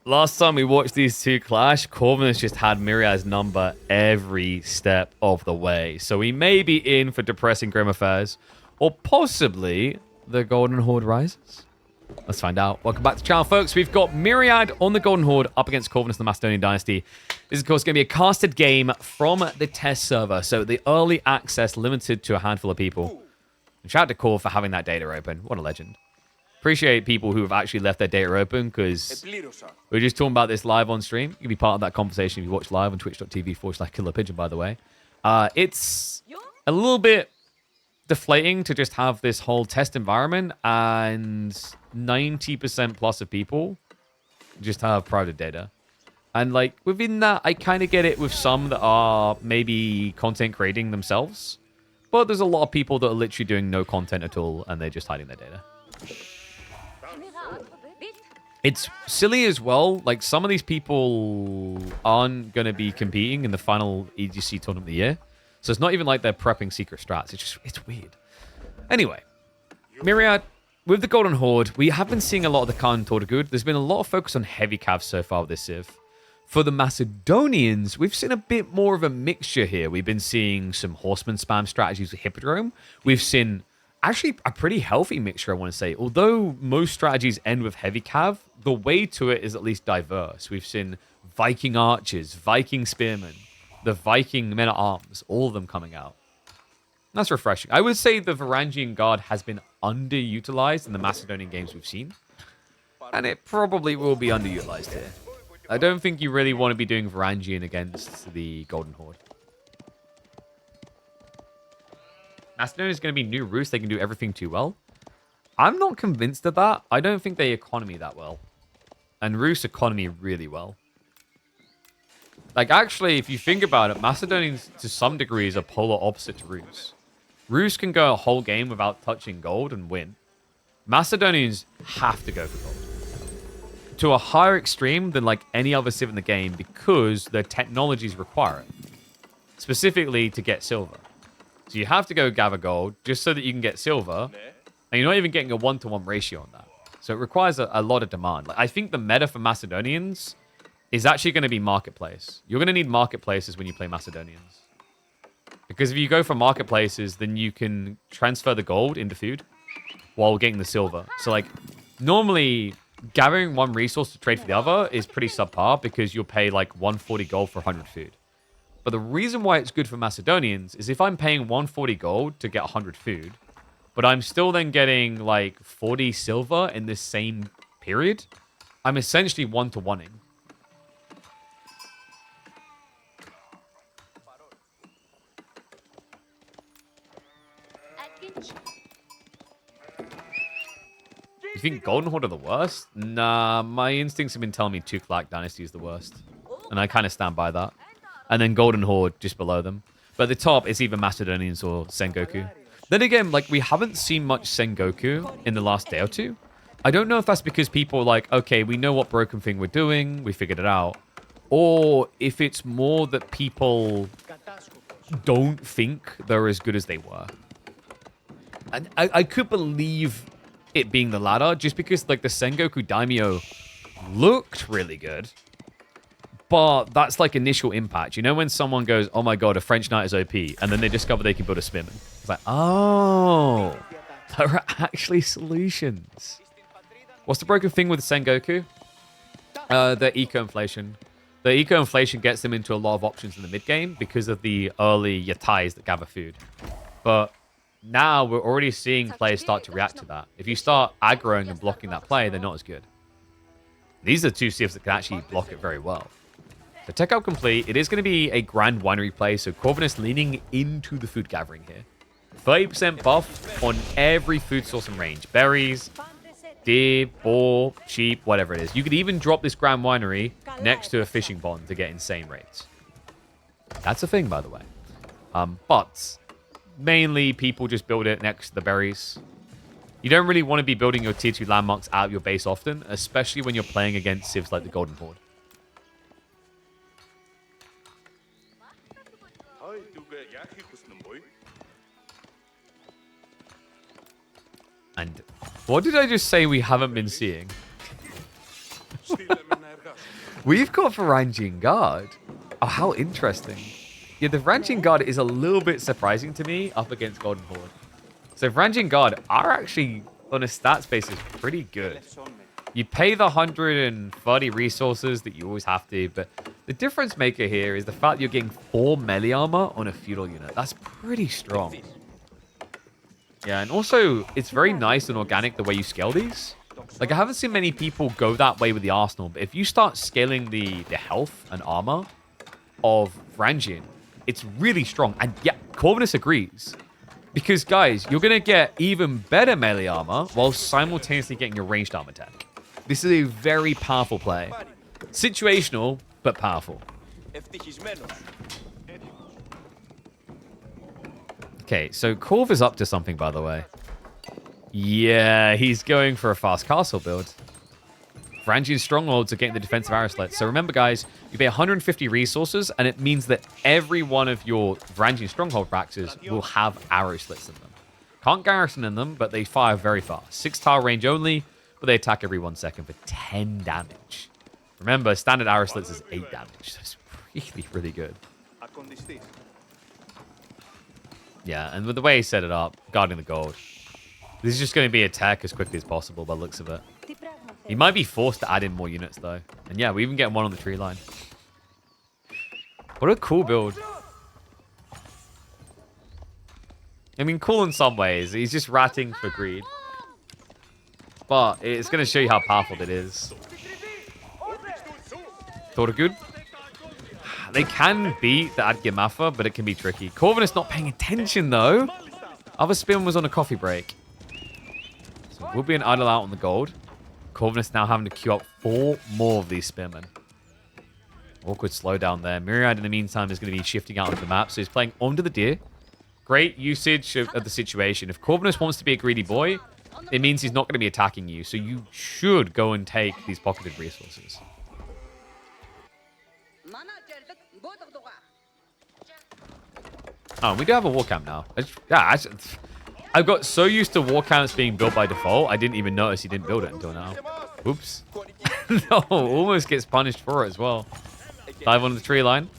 Last time we watched these two clash, Corvinus just had Myriad's number every step of the way. So we may be in for depressing grim affairs, or possibly the Golden Horde rises. Let's find out. Welcome back to the channel, folks. We've got Myriad on the Golden Horde up against Corvinus, the Macedonian Dynasty. This is, of course, going to be a casted game from the test server, so the early access limited to a handful of people. And shout out to Core for having that data open. What a legend. Appreciate people who have actually left their data open, because we're just talking about this live on stream. You can be part of that conversation if you watch live on twitch.tv/KillerPigeon, by the way. It's a little bit deflating to just have this whole test environment and 90% plus of people just have private data. And like within that, I kind of get it with some that are maybe content creating themselves. But there's a lot of people that are literally doing no content at all and they're just hiding their data. It's silly as well. Like, some of these people aren't going to be competing in the final EGC tournament of the year. So it's not even like they're prepping secret strats. It's weird. Anyway, Myriad, with the Golden Horde, we have been seeing a lot of the Khan Tordagood. There's been a lot of focus on heavy cav so far with this Civ. For the Macedonians, we've seen a bit more of a mixture here. We've been seeing some horseman spam strategies with Hippodrome. We've seen actually a pretty healthy mixture, I want to say. Although most strategies end with heavy cav, the way to it is at least diverse. We've seen Viking archers, Viking spearmen, the Viking men-at-arms, all of them coming out. That's refreshing. I would say the Varangian Guard has been underutilized in the Macedonian games we've seen. And it probably will be underutilized here. I don't think you really want to be doing Varangian against the Golden Horde. Macedonia is going to be new Rus. They can do everything too well. I'm not convinced of that. I don't think they economy that well. And Rus economy really well. Like, actually, if you think about it, Macedonians, to some degrees, are polar opposite to Rus. Rus can go a whole game without touching gold and win. Macedonians have to go for gold. To a higher extreme than, like, any other civ in the game, because their technologies require it. Specifically to get silver. So you have to go gather gold just so that you can get silver. And you're not even getting a 1-to-1 ratio on that. So it requires a lot of demand. Like, I think the meta for Macedonians is actually going to be marketplace. You're going to need marketplaces when you play Macedonians. Because if you go for marketplaces, then you can transfer the gold into food while getting the silver. So, like, normally gathering one resource to trade for the other is pretty subpar because you'll pay like 140 gold for 100 food. But the reason why it's good for Macedonians is if I'm paying 140 gold to get 100 food, but I'm still then getting like 40 silver in this same period, I'm essentially 1-to-1ing. You think Golden Horde are the worst? Nah, my instincts have been telling me Tuklak Dynasty is the worst. And I kind of stand by that. And then Golden Horde just below them. But at the top, it's either Macedonians or Sengoku. Then again, like, we haven't seen much Sengoku in the last day or two. I don't know if that's because people are like, okay, we know what broken thing we're doing, we figured it out. Or if it's more that people don't think they're as good as they were. And I could believe it being the latter, just because, like, the Sengoku Daimyo looked really good. But that's like initial impact. You know when someone goes, oh my god, a French knight is OP, and then they discover they can build a spearman. It's like, oh, there are actually solutions. What's the broken thing with Sengoku? The eco-inflation. The eco-inflation gets them into a lot of options in the mid-game because of the early yatais that gather food. But now we're already seeing players start to react to that. If you start aggroing and blocking that play, they're not as good. These are two civs that can actually block it very well. So tech out complete. It is going to be a grand winery play, so Corvinus leaning into the food gathering here. 30% buff on every food source and range. Berries, deer, boar, sheep, whatever it is. You could even drop this grand winery next to a fishing pond to get insane rates. That's a thing, by the way. But mainly people just build it next to the berries. You don't really want to be building your tier 2 landmarks out of your base often, especially when you're playing against civs like the Golden Horde. And what did I just say we haven't been seeing? We've got Varangian Guard. Oh, how interesting. Yeah, the Varangian Guard is a little bit surprising to me up against Golden Horde. So Varangian Guard are actually, on a stats basis, pretty good. You pay the 130 resources that you always have to, but the difference maker here is the fact that you're getting 4 melee armor on a feudal unit. That's pretty strong. Yeah, and also, it's very nice and organic the way you scale these. Like, I haven't seen many people go that way with the arsenal, but if you start scaling the health and armor of Varangian, it's really strong. And yeah, Corvinus agrees. Because, guys, you're going to get even better melee armor while simultaneously getting your ranged armor tech. This is a very powerful play. Situational, but powerful. Okay, so Corv is up to something, by the way. Yeah, he's going for a fast castle build. Varangian strongholds are getting the defensive arrow slits. So remember, guys, you pay 150 resources, and it means that every one of your Varangian stronghold praxes will have arrow slits in them. Can't garrison in them, but they fire very fast. 6-tile range only, but they attack every 1 second for 10 damage. Remember, standard arrow slits is 8 damage. That's really, really good. Yeah, and with the way he set it up, guarding the gold, this is just going to be attack as quickly as possible by the looks of it. He might be forced to add in more units, though. And yeah, we even get one on the tree line. What a cool build. I mean, cool in some ways. He's just ratting for greed. But it's going to show you how powerful it is. Thought it good? They can beat the ageofempires, but it can be tricky. Corvinus not paying attention, though. Other Spearman was on a coffee break. So we'll be an idle out on the gold. Corvinus now having to queue up 4 more of these Spearmen. Awkward slowdown there. Myriad, in the meantime, is going to be shifting out of the map. So he's playing onto the deer. Great usage of the situation. If Corvinus wants to be a greedy boy, it means he's not going to be attacking you. So you should go and take these pocketed resources. Oh, we do have a war camp now. I've got so used to war camps being built by default, I didn't even notice he didn't build it until now. Oops. No, almost gets punished for it as well. Dive onto the tree line.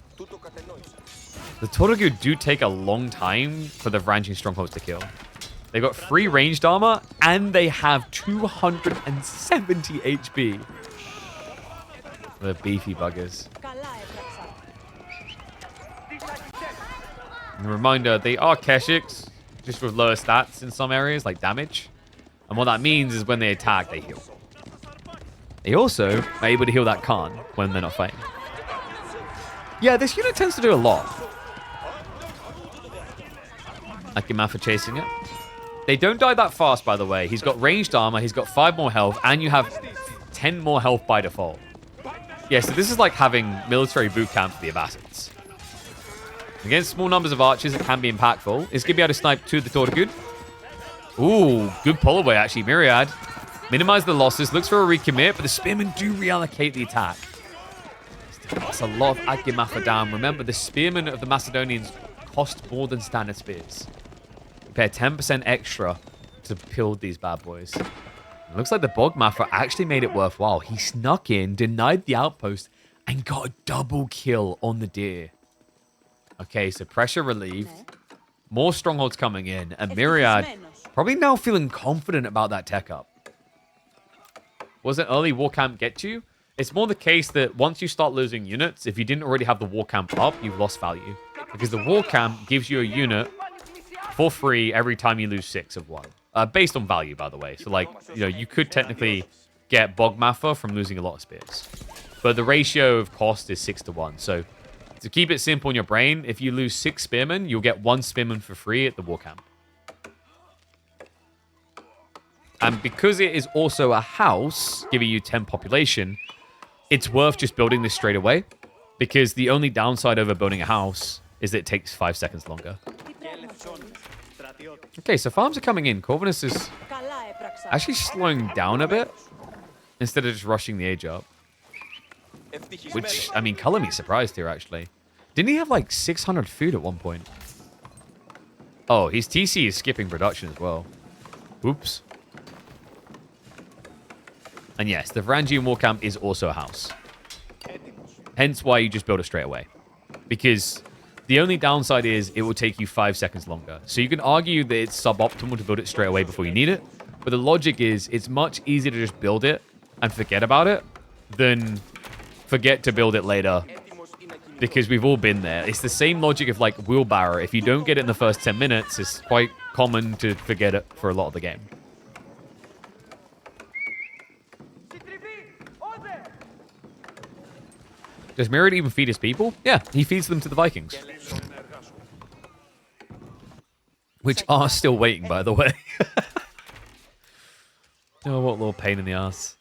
The Tortogu do take a long time for the Varangian strongholds to kill. They've got 3 ranged armor, and they have 270 HP. The beefy buggers. And a reminder, they are Keshiks, just with lower stats in some areas, like damage. And what that means is when they attack, they heal. They also are able to heal that Khan when they're not fighting. Yeah, this unit tends to do a lot. Ageofempires chasing it. They don't die that fast, by the way. He's got ranged armor, he's got 5 more health, and you have 10 more health by default. Yeah, so this is like having military boot camp for the Abbasids. Against small numbers of archers, it can be impactful. Is going to be able to snipe 2 of the Tortogu. Ooh, good pull away, actually. Myriad. Minimize the losses. Looks for a recommit, but the Spearmen do reallocate the attack. That's a lot of ageofempires down. Remember, the Spearmen of the Macedonians cost more than standard spears. You pay 10% extra to build these bad boys. It looks like the Bogmaffer actually made it worthwhile. He snuck in, denied the outpost, and got a double kill on the deer. Okay, so pressure relieved. More strongholds coming in. And Myriad probably now feeling confident about that tech up. Was an early war camp get you? It's more the case that once you start losing units, if you didn't already have the war camp up, you've lost value. Because the war camp gives you a unit for free every time you lose 6 of one. Based on value, by the way. So, like, you know, you could technically get Bogmaffer from losing a lot of spears. But the ratio of cost is 6 to 1. So, to keep it simple in your brain, if you lose 6 spearmen, you'll get 1 spearman for free at the war camp. And because it is also a house, giving you 10 population, it's worth just building this straight away. Because the only downside over building a house is that it takes 5 seconds longer. Okay, so farms are coming in. Corvinus is actually slowing down a bit instead of just rushing the age up. Which, I mean, color me surprised here, actually. Didn't he have like 600 food at one point? Oh, his TC is skipping production as well. Oops. And yes, the Varangian war camp is also a house. Hence why you just build it straight away. Because the only downside is it will take you 5 seconds longer. So you can argue that it's suboptimal to build it straight away before you need it. But the logic is it's much easier to just build it and forget about it than forget to build it later. Because we've all been there. It's the same logic of like wheelbarrow. If you don't get it in the first 10 minutes, it's quite common to forget it for a lot of the game. Does Myriad even feed his people? Yeah, he feeds them to the Vikings. Which are still waiting, by the way. Oh, what a little pain in the ass.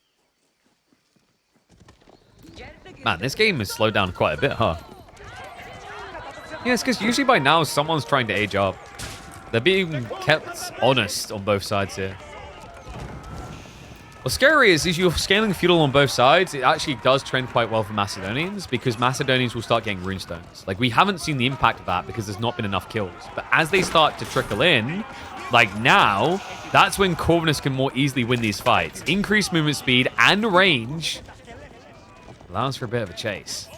Man, this game has slowed down quite a bit, huh? Yeah, it's because usually by now someone's trying to age up. They're being kept honest on both sides here. What's scary is you're scaling feudal on both sides. It actually does trend quite well for Macedonians because Macedonians will start getting runestones. Like, we haven't seen the impact of that because there's not been enough kills. But as they start to trickle in, like now, that's when Corvinus can more easily win these fights. Increased movement speed and range allows for a bit of a chase.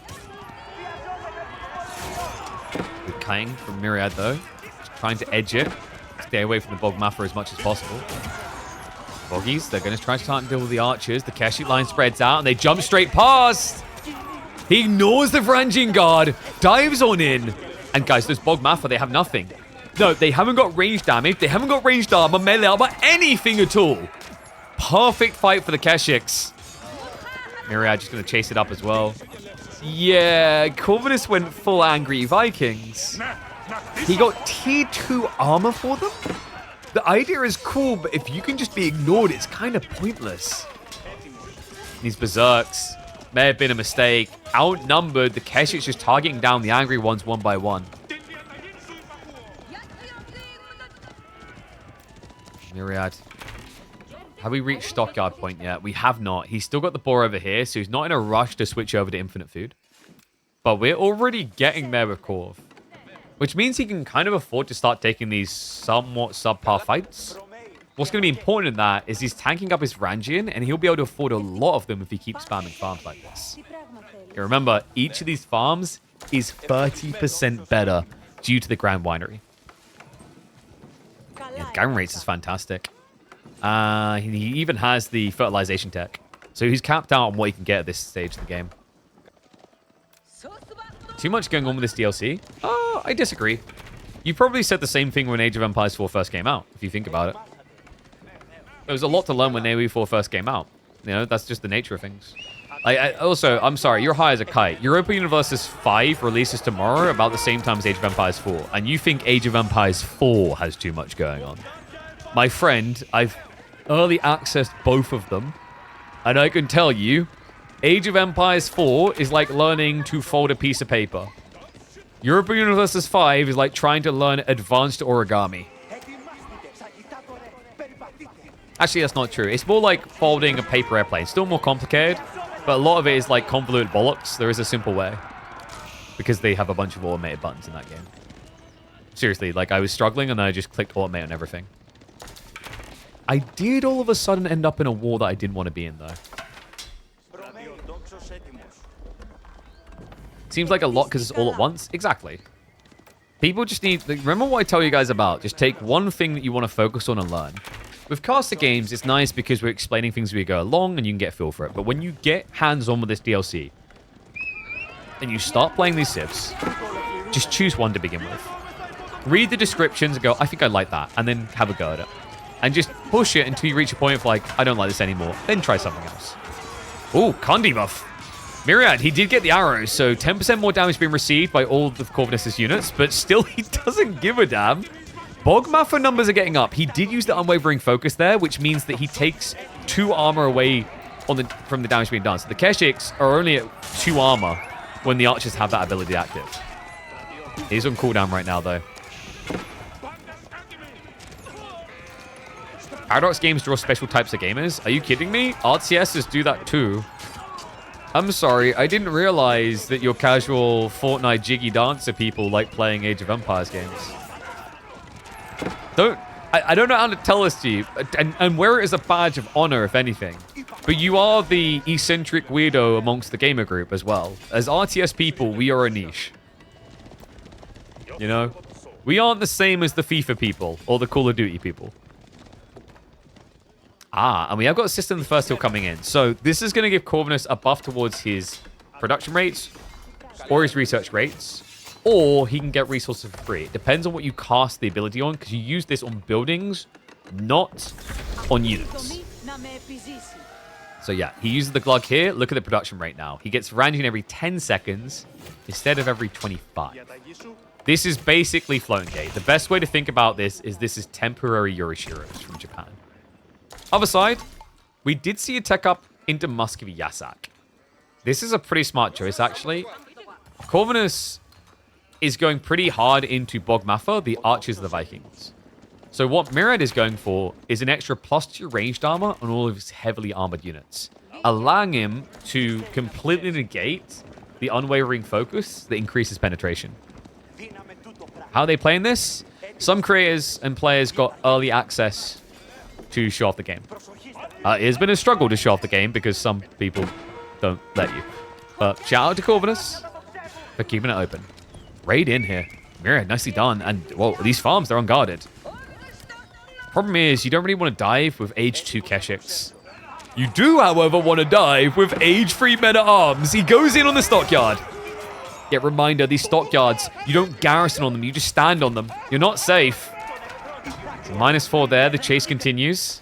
Good kiting from Myriad, though. Just trying to edge it. Stay away from the Bog Mafia as much as possible. Boggies, they're going to try to start and deal with the archers. The Keshet line spreads out, and they jump straight past. He ignores the Varangian Guard, dives on in. And guys, those Bog Mafia, they have nothing. No, they haven't got range damage. They haven't got ranged armor, melee armor, anything at all. Perfect fight for the Keshets. Myriad just going to chase it up as well. Yeah, Corvinus went full angry Vikings. He got tier 2 armor for them? The idea is cool, but if you can just be ignored, it's kind of pointless. These berserks may have been a mistake. Outnumbered, the Keshets just targeting down the angry ones one by one. Myriad. Have we reached Stockyard Point yet? We have not. He's still got the boar over here, so he's not in a rush to switch over to infinite food. But we're already getting there with Korv. Which means he can kind of afford to start taking these somewhat subpar fights. What's going to be important in that is he's tanking up his Varangian, and he'll be able to afford a lot of them if he keeps spamming farms like this. Yeah, remember, each of these farms is 30% better due to the Grand Winery. Yeah, the gang rates is fantastic. He even has the fertilization tech. So he's capped out on what he can get at this stage of the game. Too much going on with this DLC? Oh, I disagree. You probably said the same thing when Age of Empires 4 first came out, if you think about it. There was a lot to learn when AoE 4 first came out. You know, that's just the nature of things. Also, I'm sorry, you're high as a kite. Europa Universalis 5 releases tomorrow about the same time as Age of Empires 4, and you think Age of Empires 4 has too much going on. My friend, I've early accessed both of them, and I can tell you, Age of Empires 4 is like learning to fold a piece of paper. Europa Universalis 5 is like trying to learn advanced origami. Actually, that's not true. It's more like folding a paper airplane. Still more complicated, but a lot of it is like convoluted bollocks. There is a simple way. Because they have a bunch of automated buttons in that game. Seriously, like I was struggling and then I just clicked automate on everything. I did all of a sudden end up in a war that I didn't want to be in, though. Seems like a lot because it's all at once. Exactly. People just need... Remember what I tell you guys about. Just take one thing that you want to focus on and learn. With caster games, it's nice because we're explaining things as we go along and you can get a feel for it. But when you get hands-on with this DLC and you start playing these civs, just choose one to begin with. Read the descriptions and go, I think I like that. And then have a go at it. And just push it until you reach a point of like, I don't like this anymore. Then try something else. Ooh, Condi buff. Myriad, he did get the arrows, so 10% more damage being received by all of Corvinus' units, but still he doesn't give a damn. Bog Mafia numbers are getting up. He did use the Unwavering Focus there, which means that he takes 2 armor away from the damage being done. So the Keshets are only at 2 armor when the archers have that ability active. He's on cooldown right now, though. Paradox games draw special types of gamers. Are you kidding me? RTSs do that too. I'm sorry, I didn't realize that your casual Fortnite jiggy dancer people like playing Age of Empires games. I don't know how to tell this to you, and wear it as a badge of honor, if anything. But you are the eccentric weirdo amongst the gamer group as well. As RTS people, we are a niche. You know? We aren't the same as the FIFA people or the Call of Duty people. And we have got a system in the first hill coming in. So this is going to give Corvinus a buff towards his production rates or his research rates, or he can get resources for free. It depends on what you cast the ability on, because you use this on buildings, not on units. So yeah, he uses the Glug here. Look at the production rate now. He gets Varangian every 10 seconds instead of every 25. This is basically floating gate. The best way to think about this is temporary Yorishiros from Japan. Other side, we did see a tech up into Muscovy Yasak. This is a pretty smart choice, actually. Corvinus is going pretty hard into Bogmatha, the archers of the Vikings. So what Myriad is going for is an extra +2 ranged armor on all of his heavily armored units, allowing him to completely negate the unwavering focus that increases penetration. How are they playing this? Some creators and players got early access to show off the game. It has been a struggle to show off the game because some people don't let you. But shout out to Corvinus for keeping it open. Raid in here. Myriad, nicely done. And, well, these farms, they're unguarded. Problem is, you don't really want to dive with age 2 Keshiks. You do, however, want to dive with age 3 men-at-arms. He goes in on the stockyard. Yet reminder, these stockyards, you don't garrison on them, you just stand on them. You're not safe. So -4 there, the chase continues.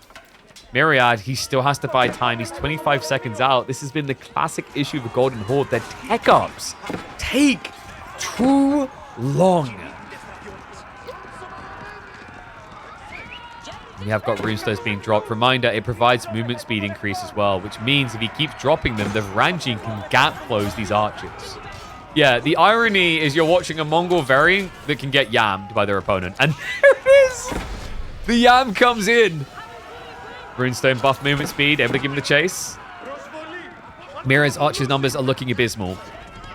Myriad, he still has to buy time. He's 25 seconds out. This has been the classic issue of the Golden Horde. Their tech-ups take too long. We have got runestones being dropped. Reminder, it provides movement speed increase as well, which means if he keeps dropping them, the Varangian can gap close these archers. Yeah, the irony is you're watching a Mongol variant that can get yammed by their opponent. And there it is! The yam comes in. Runestone buff movement speed, able to give him the chase. Myriad's archers numbers are looking abysmal.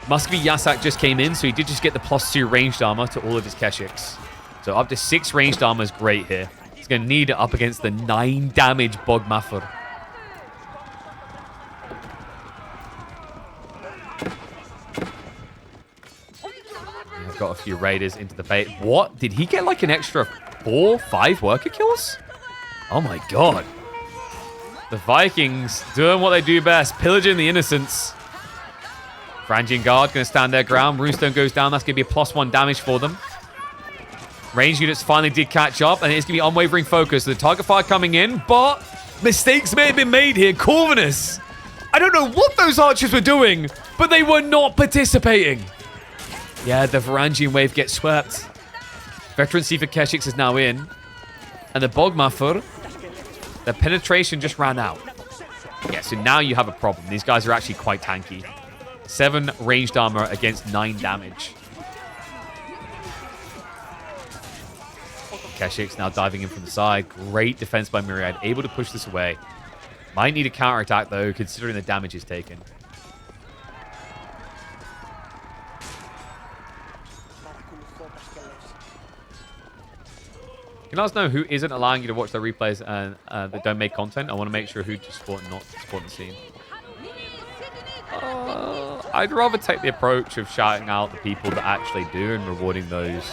Muscovy Yasak just came in, so he did just get the +2 ranged armor to all of his Keshiks. So up to 6 ranged armor is great here. He's going to need it up against the 9 damage Bogmatha. I've got a few raiders into the bait. What? Did he get like an extra 4, 5 worker kills? Oh my god. The Vikings doing what they do best, pillaging the innocents. Varangian Guard going to stand their ground. Runestone goes down. That's going to be a +1 damage for them. Range units finally did catch up, and it's going to be unwavering focus. The target fire coming in, but mistakes may have been made here. Corvinus, I don't know what those archers were doing, but they were not participating. Yeah, the Varangian wave gets swept. Veteran Sifa Keshiks is now in. And the Bogmatha, their penetration just ran out. Yeah, so now you have a problem. These guys are actually quite tanky. 7 ranged armor against 9 damage. Keshiks now diving in from the side. Great defense by Myriad. Able to push this away. Might need a counterattack, though, considering the damage is taken. Can you let us know who isn't allowing you to watch the replays and that don't make content? I want to make sure who to support and not support the scene. I'd rather take the approach of shouting out the people that actually do and rewarding those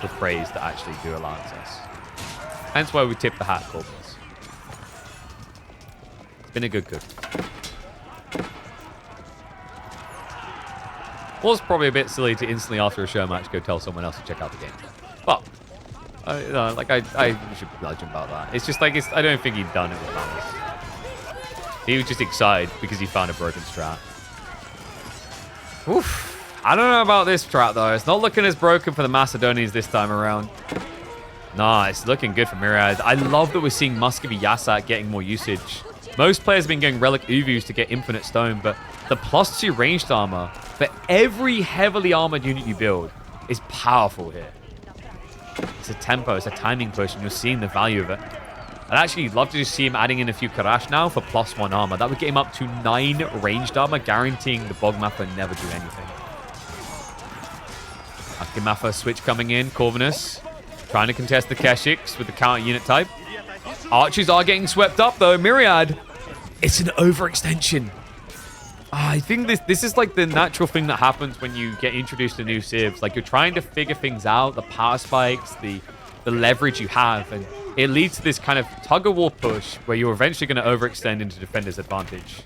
with praise that actually do allow access. Hence why we tip the hat, Corvinus. It's been a good. Was probably a bit silly to instantly after a show match go tell someone else to check out the game. But I should judge him about that. It's just like I don't think he'd done it with malice. He was just excited because he found a broken strat. Oof. I don't know about this strat though. It's not looking as broken for the Macedonians this time around. Nah, it's looking good for Myriad. I love that we're seeing Muscovy Yasak getting more usage. Most players have been getting Relic Uvus to get Infinite Stone, but the +2 ranged armor for every heavily armored unit you build is powerful here. It's a tempo, it's a timing push, and you're seeing the value of it. I'd actually love to just see him adding in a few Karash now for +1 armor. That would get him up to 9 ranged armor, guaranteeing the Bogmatha never do anything. Akimatha switch coming in. Corvinus Trying to contest the Keshiks with the counter unit type. Archers are getting swept up, though. Myriad, it's an overextension. I think this is like the natural thing that happens when you get introduced to new civs. Like, you're trying to figure things out, the power spikes, the leverage you have, and it leads to this kind of tug-of-war push where you're eventually going to overextend into defender's advantage.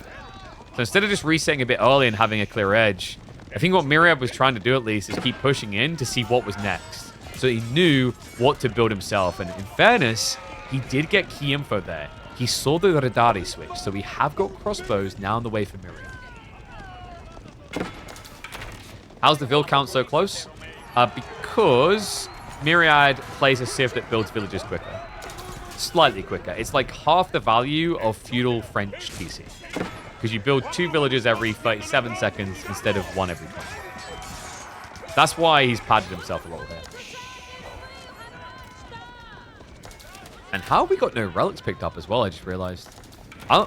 So instead of just resetting a bit early and having a clear edge, I think what Myriad was trying to do at least is keep pushing in to see what was next. So he knew what to build himself, and in fairness, he did get key info there. He saw the Radari switch, so we have got crossbows now on the way for Myriad. How's the vill count so close? Because Myriad plays a civ that builds villages quicker. Slightly quicker. It's like half the value of feudal French TC. Because you build 2 villages every 37 seconds instead of 1 every 20. That's why he's padded himself a little bit. And how we got no relics picked up as well, I just realized. I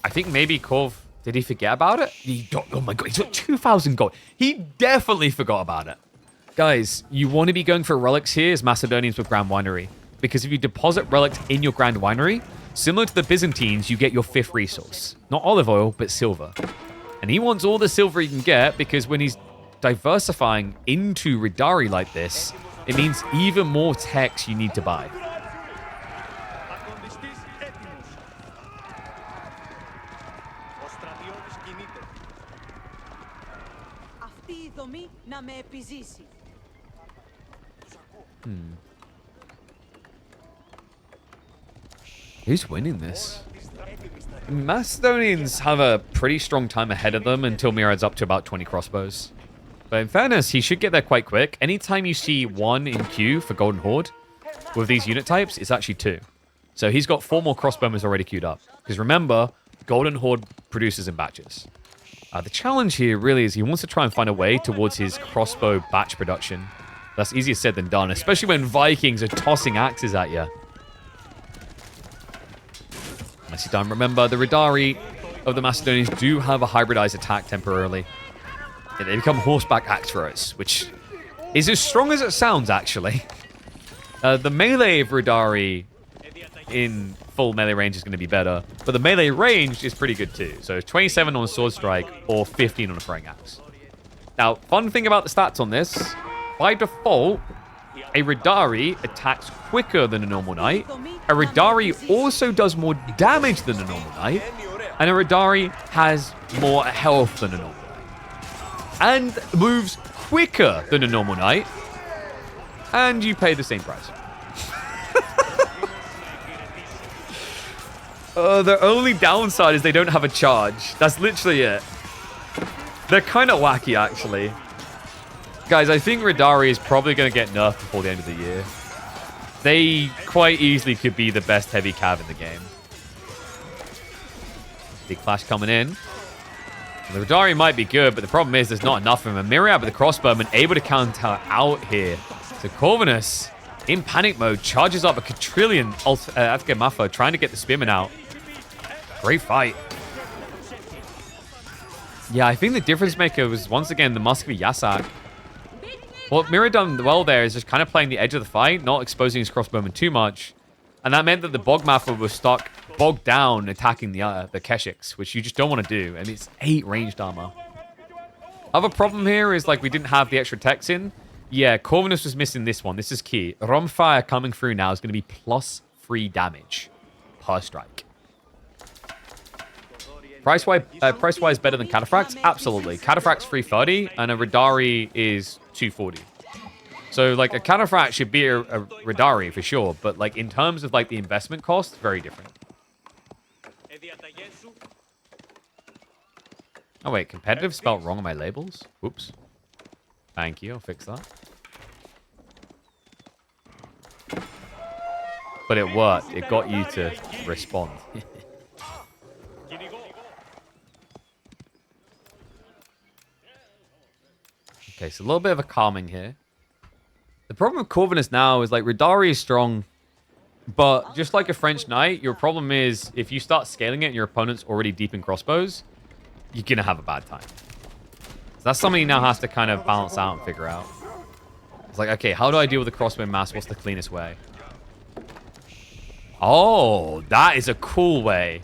think maybe Corv, did he forget about it? Oh my god, he's got 2,000 gold. He definitely forgot about it. Guys, you want to be going for relics here as Macedonians with Grand Winery. Because if you deposit relics in your Grand Winery, similar to the Byzantines, you get your 5th resource. Not olive oil, but silver. And he wants all the silver he can get because when he's diversifying into Radari like this, it means even more techs you need to buy. Who's winning this? Macedonians have a pretty strong time ahead of them until Myriad's up to about 20 crossbows. But in fairness, he should get there quite quick. Anytime you see 1 in queue for Golden Horde with these unit types, it's actually 2. So he's got 4 more crossbowmen already queued up. Because remember, Golden Horde produces in batches. The challenge here really is he wants to try and find a way towards his crossbow batch production. That's easier said than done, especially when Vikings are tossing axes at you. Unless you don't remember, the Radari of the Macedonians do have a hybridized attack temporarily. They become horseback axe throwers, which is as strong as it sounds, actually. The melee of Radari in full melee range is going to be better, but the melee range is pretty good too. So 27 on a sword strike or 15 on a throwing axe. Now, fun thing about the stats on this, by default, a Radari attacks quicker than a normal knight. A Radari also does more damage than a normal knight. And a Radari has more health than a normal knight. And moves quicker than a normal knight. And you pay the same price. The only downside is they don't have a charge. That's literally it. They're kind of wacky, actually. Guys, I think Radari is probably going to get nerfed before the end of the year. They quite easily could be the best heavy cav in the game. Big clash coming in. The Radari might be good, but the problem is there's not enough of him. Myriad with the crossbowman able to counter out here. So Corvinus, in panic mode, charges up a quadrillion Attica Maffa, trying to get the spearman out. Great fight. Yeah, I think the difference maker was, once again, the Muscovy Yasak. What Myriad done well there is just kind of playing the edge of the fight, not exposing his crossbowman too much. And that meant that the Bog Maffa was stuck, bogged down, attacking the Keshiks, which you just don't want to do. And it's 8 ranged armor. Other problem here is, like, we didn't have the extra techs in. Yeah, Corvinus was missing this one. This is key. Romfire coming through now is going to be +3 damage per strike. Price-wise better than Cataphracts? Absolutely. Cataphracts 330 and a Radari is 240. So, like, a Cataphract should be a Radari for sure, but, like, in terms of, like, the investment cost, very different. Oh, wait, competitive spelled wrong on my labels? Whoops. Thank you, I'll fix that. But it worked. It got you to respond. Okay, so a little bit of a calming here. The problem with Corvinus now is, like, Radari is strong, but just like a French knight, your problem is if you start scaling it and your opponent's already deep in crossbows, you're going to have a bad time. So that's something he now has to kind of balance out and figure out. It's like, okay, how do I deal with the crossbow mass? What's the cleanest way? Oh, that is a cool way.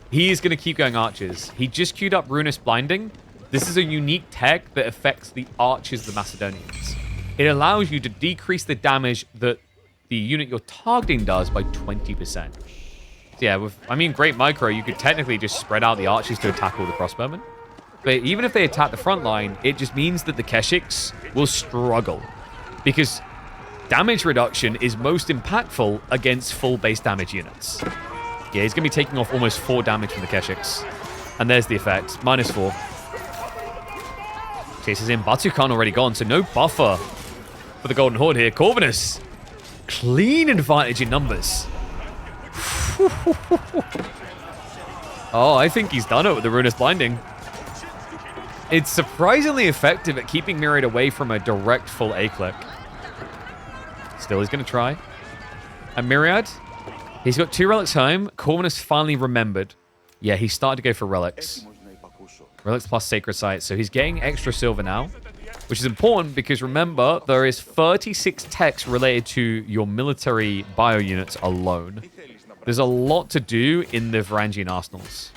He's going to keep going archers. He just queued up Ruinous Blinding. This is a unique tech that affects the archers of the Macedonians. It allows you to decrease the damage that the unit you're targeting does by 20%. So yeah, with, I mean, Great Micro, you could technically just spread out the archers to attack all the crossbowmen. But even if they attack the front line, it just means that the Keshiks will struggle. Because damage reduction is most impactful against full base damage units. Yeah, he's going to be taking off almost 4 damage from the Keshiks. And there's the effect. -4. Chases in. Batukan already gone, so no buffer for the Golden Horde here. Corvinus, clean advantage in numbers. Oh, I think he's done it with the Ruinous Blinding. It's surprisingly effective at keeping Myriad away from a direct full A-click. Still, he's going to try. And Myriad, he's got 2 relics home. Corvinus finally remembered. Yeah, he started to go for relics. Relics plus Sacred Sight. So he's getting extra silver now, which is important because remember, there is 36 techs related to your military bio units alone. There's a lot to do in the Varangian arsenals.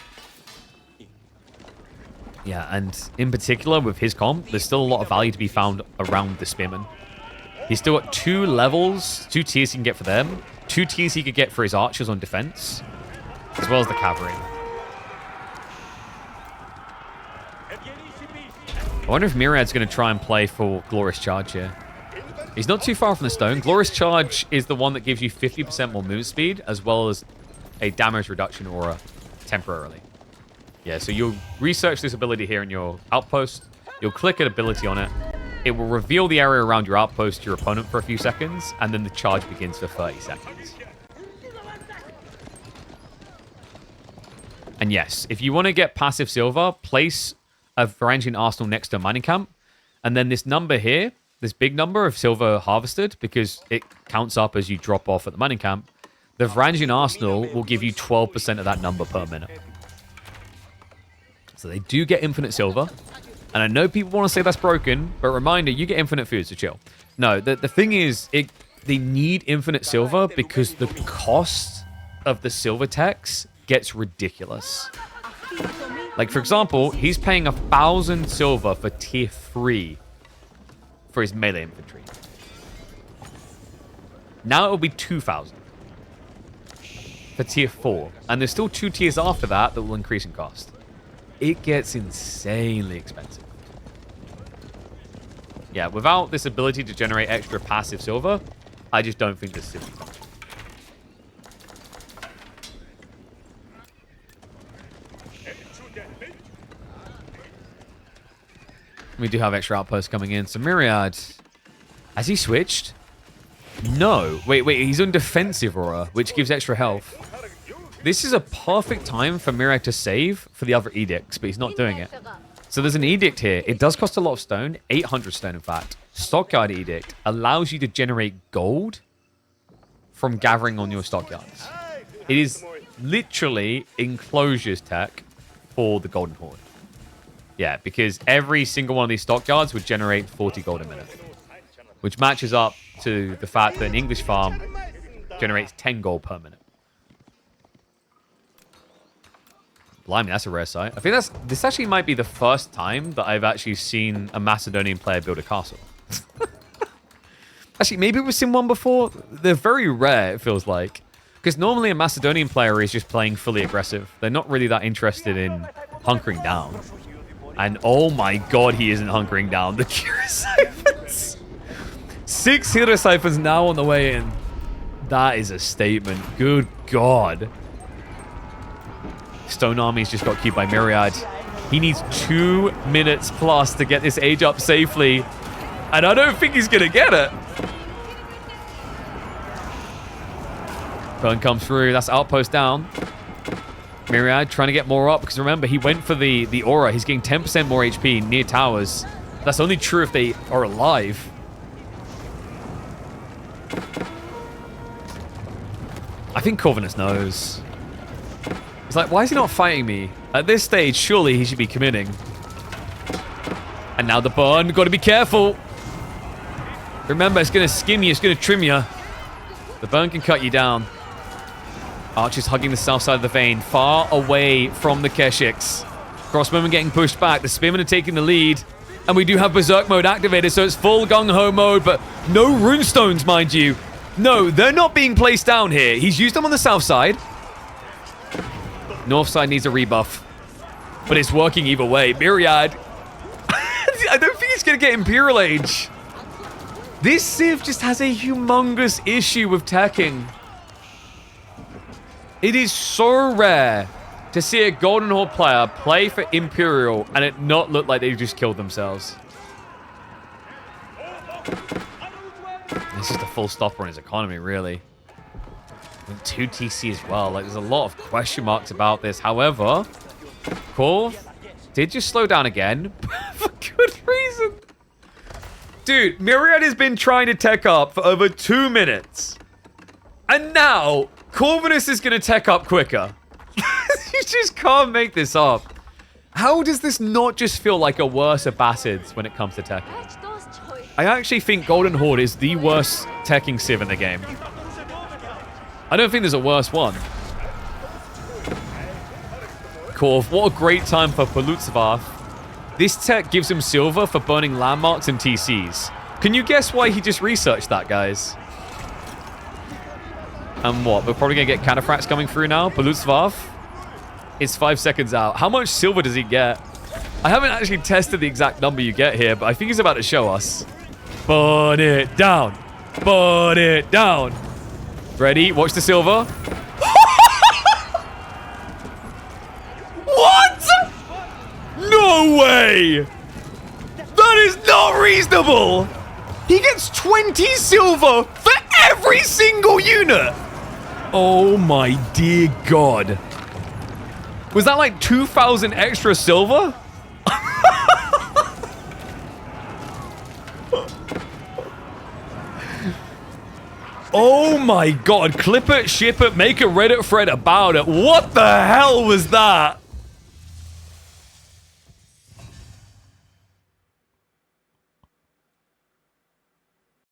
Yeah, and in particular with his comp, there's still a lot of value to be found around the Spearman. He's still got 2 levels, 2 tiers he can get for them, 2 tiers he could get for his archers on defense, as well as the cavalry. I wonder if Myriad's going to try and play for Glorious Charge here. He's not too far from the stone. Glorious Charge is the one that gives you 50% more movement speed, as well as a damage reduction aura temporarily. Yeah, so you'll research this ability here in your outpost. You'll click an ability on it. It will reveal the area around your outpost to your opponent for a few seconds, and then the charge begins for 30 seconds. And yes, if you want to get passive silver, place a Varangian arsenal next to a mining camp, and then this number here, this big number of silver harvested, because it counts up as you drop off at the mining camp, the Varangian arsenal will give you 12% of that number per minute. So they do get infinite silver. And I know people want to say that's broken, but reminder, you get infinite food, so chill. No, the thing is, they need infinite silver because the cost of the silver tax gets ridiculous. Like, for example, he's paying 1,000 silver for tier 3 for his melee infantry. Now it will be 2,000 for tier 4. And there's still 2 tiers after that will increase in cost. It gets insanely expensive. Yeah, without this ability to generate extra passive silver, I just don't think this is silver. We do have extra outposts coming in. So Myriad, has he switched? No. Wait, he's on defensive aura, which gives extra health. This is a perfect time for Myriad to save for the other edicts, but he's not doing it. So there's an edict here. It does cost a lot of stone, 800 stone in fact. Stockyard edict allows you to generate gold from gathering on your stockyards. It is literally enclosures tech for the Golden Horde. Yeah, because every single one of these stockyards would generate 40 gold a minute, which matches up to the fact that an English farm generates 10 gold per minute. Blimey, that's a rare sight. I think this actually might be the first time that I've actually seen a Macedonian player build a castle. Actually, maybe we've seen one before. They're very rare, it feels like. Because normally a Macedonian player is just playing fully aggressive. They're not really that interested in hunkering down. And oh my god, he isn't hunkering down. The Hero Siphons. 6 Hero Siphons now on the way in. That is a statement. Good god. Stone Army's just got queued by Myriad. He needs 2 minutes plus to get this age up safely. And I don't think he's going to get it. Burn comes through. That's outpost down. Myriad trying to get more up. Because remember, he went for the aura. He's getting 10% more HP near towers. That's only true if they are alive. I think Corvinus knows. He's like, why is he not fighting me? At this stage, surely he should be committing. And now the burn. Got to be careful. Remember, it's going to skim you. It's going to trim you. The burn can cut you down. Archer's hugging the south side of the vein, far away from the Keshiks. Crossbowmen getting pushed back. The Spearmen are taking the lead. And we do have Berserk mode activated, so it's full gung-ho mode, but no runestones, mind you. No, they're not being placed down here. He's used them on the south side. North side needs a rebuff. But it's working either way. Myriad. I don't think he's going to get Imperial Age. This Civ just has a humongous issue with teching. It is so rare to see a Golden Horde player play for Imperial and it not look like they just killed themselves. This is the full stop on his economy, really. And 2 TC as well. Like, there's a lot of question marks about this. However, Corv did just slow down again for good reason. Dude, Myriad has been trying to tech up for over 2 minutes. And now, Corvinus is going to tech up quicker. You just can't make this up. How does this not just feel like a worse Abbasids when it comes to tech? I actually think Golden Horde is the worst teching Civ in the game. I don't think there's a worse one. Corv, what a great time for Polutsevath. This tech gives him silver for burning landmarks and TCs. Can you guess why he just researched that, guys? And what? We're probably going to get Cataphracts coming through now. Polutsevath. It's 5 seconds out. How much silver does he get? I haven't actually tested the exact number you get here, but I think he's about to show us. Burn it down. Burn it down. Ready? Watch the silver. What? No way! That is not reasonable! He gets 20 silver for every single unit! Oh my dear God. Was that like 2,000 extra silver? Oh my God. Clip it, ship it, make a Reddit thread about it. What the hell was that?